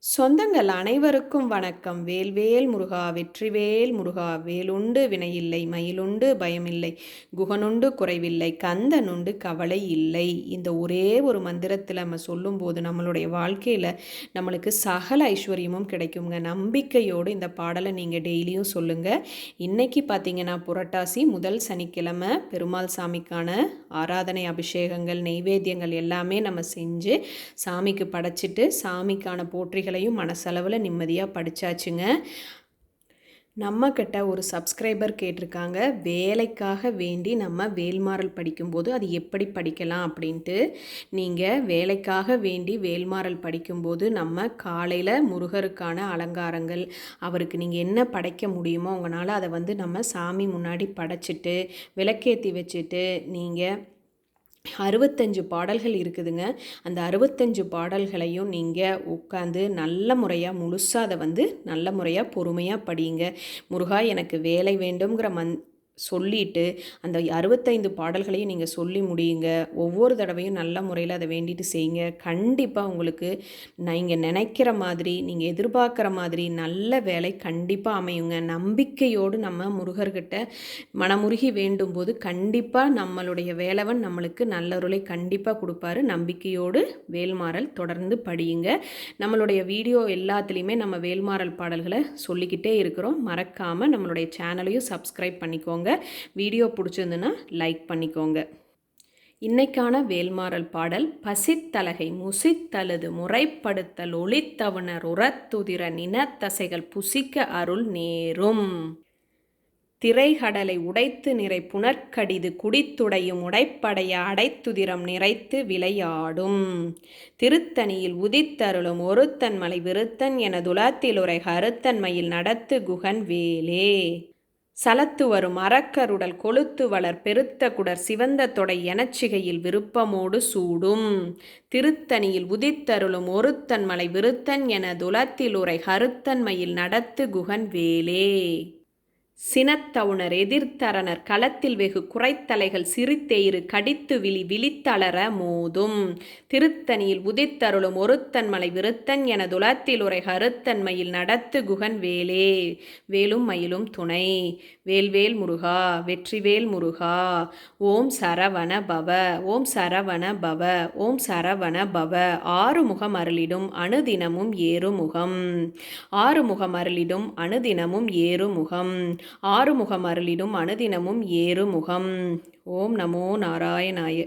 சொந்தங்கள் அனைவருக்கும் வணக்கம். வேல்வேல் முருகா வெற்றிவேல் முருகா வேலுண்டு வினையில்லை மயிலுண்டு பயமில்லை குகனுண்டு குறைவில்லை கந்தனுண்டு கவலை இல்லை. இந்த ஒரே ஒரு மந்திரத்தில் நம்ம சொல்லும்போது நம்மளுடைய வாழ்க்கையில் நம்மளுக்கு சகல ஐஸ்வர்யமும் கிடைக்குங்க. நம்பிக்கையோடு இந்த பாடலை நீங்கள் டெய்லியும் சொல்லுங்கள். இன்றைக்கி பார்த்தீங்கன்னா புரட்டாசி முதல் சனிக்கிழமை பெருமாள் சாமிக்கான ஆராதனை அபிஷேகங்கள் நெய்வேத்தியங்கள் எல்லாமே நம்ம செஞ்சு சாமிக்கு படைச்சிட்டு சாமிக்கான போற்றிகள் மனசளவில் நிம்மதியாக படித்தாச்சுங்க. நம்மக்கிட்ட ஒரு சப்ஸ்கிரைபர் கேட்டிருக்காங்க, வேலைக்காக வேண்டி நம்ம வேல்மாறல் படிக்கும்போது அது எப்படி படிக்கலாம் அப்படின்ட்டு. நீங்கள் வேலைக்காக வேண்டி வேல்மாறல் படிக்கும்போது நம்ம காலையில் முருகருக்கான அலங்காரங்கள் அவருக்கு நீங்கள் என்ன படைக்க முடியுமோ உங்களால் அதை நம்ம சாமி முன்னாடி படைச்சிட்டு விளக்கேற்றி வச்சுட்டு நீங்கள் 65 பாடல்கள் இருக்குதுங்க. அந்த 65 பாடல்களையும் நீங்கள் உட்காந்து நல்ல முறையாக முழுசாக அதை நல்ல முறையாக பொறுமையாக படியுங்க. முருகா எனக்கு வேலை வேண்டும்ங்கிற சொல்லிட்டு அந்த 65 பாடல்களையும் நீங்கள் சொல்லி முடியுங்க. ஒவ்வொரு தடவையும் நல்ல முறையில் அதை வேண்டிட்டு செய்யுங்க. கண்டிப்பாக உங்களுக்கு நீங்கள் நினைக்கிற மாதிரி நீங்கள் எதிர்பார்க்குற மாதிரி நல்ல வேலை கண்டிப்பாக அமையுங்க. நம்பிக்கையோடு நம்ம முருகர்கிட்ட மனமுருகி வேண்டும் போது கண்டிப்பாக நம்மளுடைய வேலவன் நம்மளுக்கு நல்லருளை கண்டிப்பாக கொடுப்பாரு. நம்பிக்கையோடு வேல்மாறல் தொடர்ந்து படியுங்க. நம்மளுடைய வீடியோ எல்லாத்துலேயுமே நம்ம வேல்மாறல் பாடல்களை சொல்லிக்கிட்டே இருக்கிறோம். மறக்காமல் நம்மளுடைய சேனலையும் சப்ஸ்கிரைப் பண்ணிக்கோங்க. வீடியோ பிடிச்சிருந்துன்னா லைக் பண்ணிக்கோங்க. இன்னைக்கான வேல்மாறல் பாடல் பசித்தலகை முசித்தழுது முறைப்படுத்தல் ஒளித்தவனர் உரத்துதிர நினத்தசைகள் புசிக்க அருள் நேரும். திரைகடலை உடைத்து நிறை புனற்கடிது குடித்துடையும் உடைப்படைய அடைத்துதிரம் நிறைத்து விளையாடும். திருத்தணியில் உதித்தருளும் ஒருத்தன் மலை விருத்தன் என துலத்திலுரை கருத்தன்மையில் நடத்து குகன் வேலே. சலத்து வரும் அறக்கருடல் கொளுத்து வளர் பெருத்த குடர் சிவந்த தொடை எனச்சிகையில் விருப்பமோடு சூடும். திருத்தணியில் உதித்தருளும் ஒருத்தன் மலை விருத்தன் என துலத்திலுரை கருத்தன்மையில் நடத்து குகன் வேலே. சினத்தவுணர் எதிர்த்தரனர் களத்தில் வெகு குறைத்தலைகள் சிறுத்தெயிறு கடித்து விழித்தளர மோதும். திருத்தணியில் உதித்தருளும் ஒருத்தன் மலை விருத்தன் என துலத்திலுரை கருத்தன்மையில் நடத்து குகன் வேலே. வேலும் மயிலும் துணை. வேல்வேல் முருகா வெற்றிவேல் முருகா. ஓம் சரவண பவ ஓம் சரவண பவ ஓம் சரவண பவ. ஆறுமுகம் அருளிடும் அனுதினமும் ஏறுமுகம். ஆறுமுகம் அருளிடும் அனுதினமும் ஏறுமுகம். ஆறுமுகம் அருளிடும் அனுதினமும் ஏறுமுகம். ஓம் நமோ நாராயணாய.